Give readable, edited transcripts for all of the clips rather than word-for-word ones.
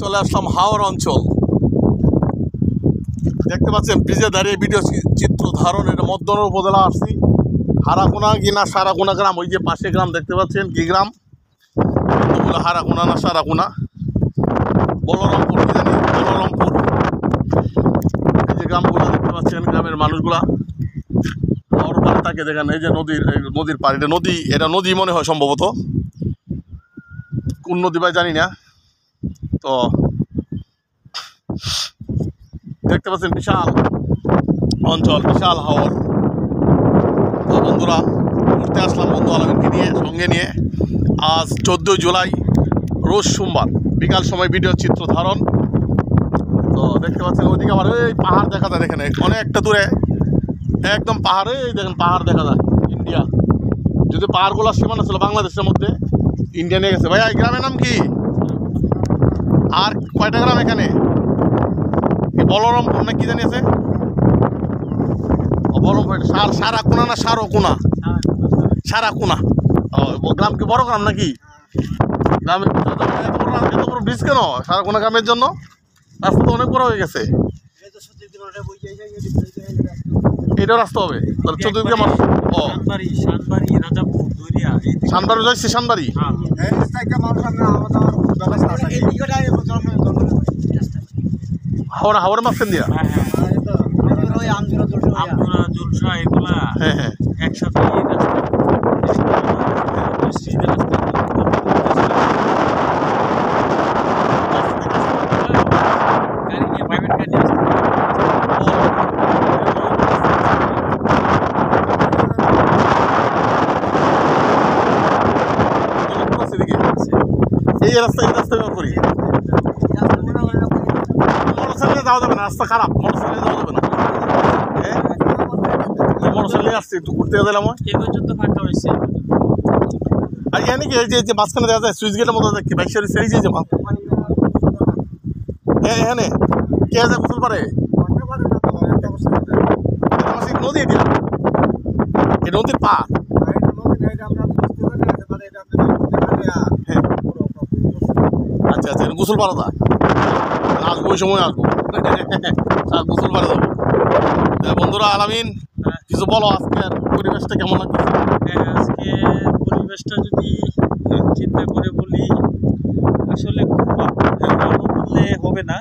চলে আসলাম হাওড় অঞ্চল। দেখতে পাচ্ছেন ব্রিজে দাঁড়িয়ে ভিডিও চিত্র ধারণ। এটা মধ্যনগর উপজেলা আসছি, হারাকুনা কিনা সারাকুনা গ্রাম, ওই যে পাশে গ্রাম দেখতে পাচ্ছেন কি গ্রাম, হারাকুনা না সারাকুনা, বলরামপুর কি জানি, বলরামপুর। এই যে গ্রামগুলো দেখতে পাচ্ছেন, গ্রামের মানুষগুলা হাওড় পাড়ে থাকে। দেখেন এই যে নদীর পাড়, এটা নদী মনে হয় সম্ভবত, কোন নদী ভাই জানি না। তো দেখতে পাচ্ছেন বিশাল অঞ্চল, বিশাল হাওড়। তো বন্ধুরা ঘুরতে আসলাম বন্ধু আলমিনকে নিয়ে, সঙ্গে নিয়ে। আজ 14 জুলাই রোজ সোমবার, বিকাল সময় ভিডিও চিত্র ধারণ। তো দেখতে পাচ্ছেন ওইদিকে আবার এই পাহাড় দেখা যায়, দেখেন অনেকটা দূরে একদম পাহাড়ে, এই দেখেন পাহাড় দেখা যায় ইন্ডিয়া। যদি পাহাড়গুলোর সীমানা ছিল বাংলাদেশের মধ্যে, ইন্ডিয়া নিয়ে গেছে। ভাই এই গ্রামের নাম কি? আর কয়টা গ্রাম এখানে? বলরামপুর না কি জানি আছে, বলরামপুর। সারাকুনা না সারকুনা? সারাকুনা। ও গ্রাম কি বড় গ্রাম নাকি? গ্রামের এত বড় ব্রিজ কেন সারাকুনা গ্রামের জন্য? রাস্তা তো অনেক বড় হয়ে গেছে। এটাও রাস্তা হবে তাহলে 14 দিকে মানুষ। ও শানবাড়ি যাচ্ছি, শানবাড়ি। হাওড়া মাঝখান দিয়া। হ্যাঁ হ্যাঁ একসাথে এই রাস্তা ব্যবহার করি। মোটরসাইকেলে যাওয়া যাবে না, রাস্তা খারাপ, মোটরসাইকেলে যাওয়া যাবে না। মোটরসাইকেলে আসছি একটু ঘুরতে গেলাম। ফাঁকা হয়েছে। আর এখানে কি এই যে মাঝখানে দেওয়া যায় সুইচ গেটের মতো দেখি বাইশের সেই যে মাছ এখানে কে আছে গোসল পারে? নদী এটা, এই নদীর পা। আচ্ছা আচ্ছা, গোসল পাড়া যায়, আসবো ওই সময় আসবো, গোসল পাড়া যাবো। বন্ধুরা আলামিন কিছু বলো, আজকের পরিবেশটা কেমন লাগছে? আজকে পরিবেশটা যদি চিন্তা করে বলি, আসলে খুব ভালো বললে হবে না,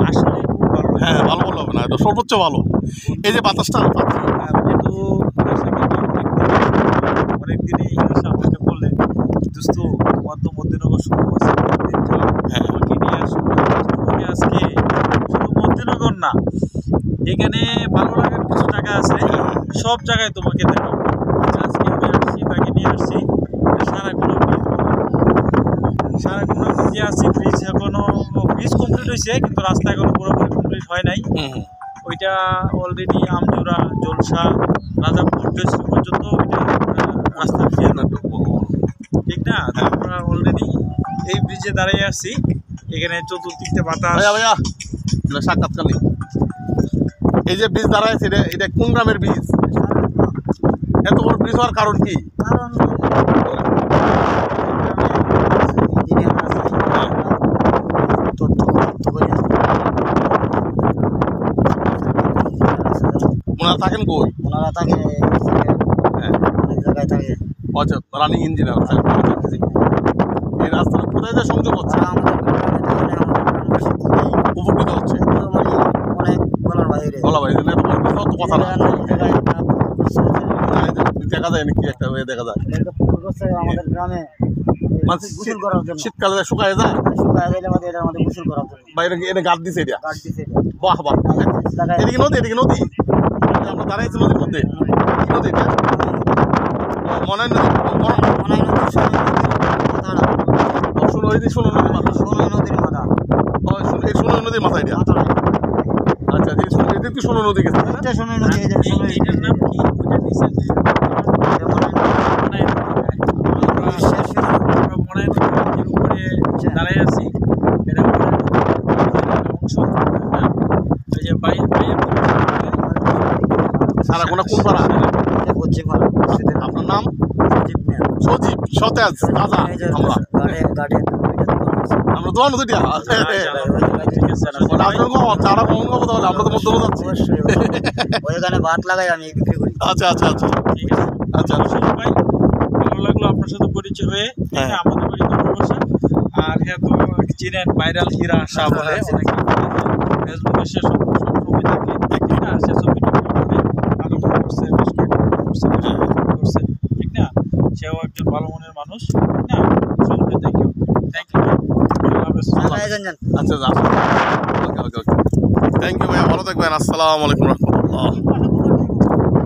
আসলে খুব ভালো। হ্যাঁ ভালো বললে হবে না, এটা সর্বোচ্চ ভালো। এই যে বাতাসটা যেহেতু অনেকদিনই আমাকে বলে, দোস্ত তোমার তো মধ্যনগর শুরু আছে, হ্যাঁ আমাকে নিয়ে আসো। আজকে শুধু মধ্যনগর না, এখানে ভালো লাগার কিছু জায়গা আছে, সব জায়গায় তোমাকে দেখাবো। আজকে আমি আসছি, তাকে নিয়ে আসছি সারাকুনা ব্রিজ। সারাকুনা ব্রিজে আসছি, ব্রিজ এখনো ব্রিজ কমপ্লিট হয়েছে, কিন্তু রাস্তা এখনো পুরোপুরি কমপ্লিট হয় নাই। ওইটা অলরেডি আমজোড়া, জলসা, রাজাপুর পর্যন্ত ওইটা রাস্তা ঠিক না। আমরা অলরেডি এই ব্রিজে দাঁড়িয়ে আসছি, এখানে চতুর্দিকটা বাতাস। ভাইয়া সাক্ষাৎকার নেই। এই যে ব্রিজ দাঁড়াইছে, এটা কোন গ্রামের ব্রিজ? এত বড় ব্রিজ হওয়ার কারণ কি? ওনারা থাকেন কই? ওনারা থাকে অনেক জায়গায় থাকে। আচ্ছা, রানিং ইঞ্জিনিয়ার। এই রাস্তাটা কোথায় যা সংযোগ হচ্ছে? উপকৃত হচ্ছে অনেক বলার বাইরে। বলা ভাই এত বড় ব্রিজ তো কথা না, দেখা যায় নাকি একটা দেখা যায় আমাদের গ্রামে গোসল করার জন্য। শীতকালে শুকায় যায়, শুকায় গেলে আমাদের আমাদের গোসল করার জন্য বাইরে এনে গাছ দিছে। এটা কাট দিছে। বাহ বাহ, এদিকে নদী, এদিকে নদী। আমরা দাঁড়াইছি নদীর মধ্যে। কি নদী এটা? মনাই নদী। মনাই নদীর ষোলো নদীর মাথা। ষোলো নদীর মাথা। এই ষোলো নদীর মাথা এটা। আচ্ছা, এদিকে তো ষোলো নদী গেছে। ষোলো নদী। এটার নাম কি? ওইটা নিচে যে মনাই নদীর উপরে দাঁড়াই আছি, এটা অংশ। এই যে সারাকুনা কোন পাড়া? আপনার নাম? সজীব, সতেজ, তাজা। আমরা আমরা তোমার নদী দিয়া ঠিক আছে আপনার কম চারা কমন খাবো তাহলে আমরা তো মধ্যে যাচ্ছি অবশ্যই ওইখানে ভাত লাগাই আমি বিক্রি করি। আচ্ছা আচ্ছা আচ্ছা ঠিক আছে আচ্ছা আচ্ছা ভাই ভালো লাগলো আপনার সাথে পরিচয় হয়ে। হ্যাঁ। আমাদের বাড়ি ভালোবাসা আর হ্যাঁ তো চিনেন ভাইরাল হীরা শাহ বলে অনেকে ফেসবুকে সে সবসময় থাকে ঠিক না, সে ছবি আরো করছে বেশ কয়েকটা করছে ঠিক না, সেও একজন ভালো মনের মানুষ ঠিক না। সকলকে থ্যাংক ইউ আল্লাহ হাফেজ। আচ্ছা ওকে ওকে ওকে থ্যাংক ইউ ভাইয়া, ভালো থাকবেন। আসসালামু আলাইকুম রহমতুল্লাহ।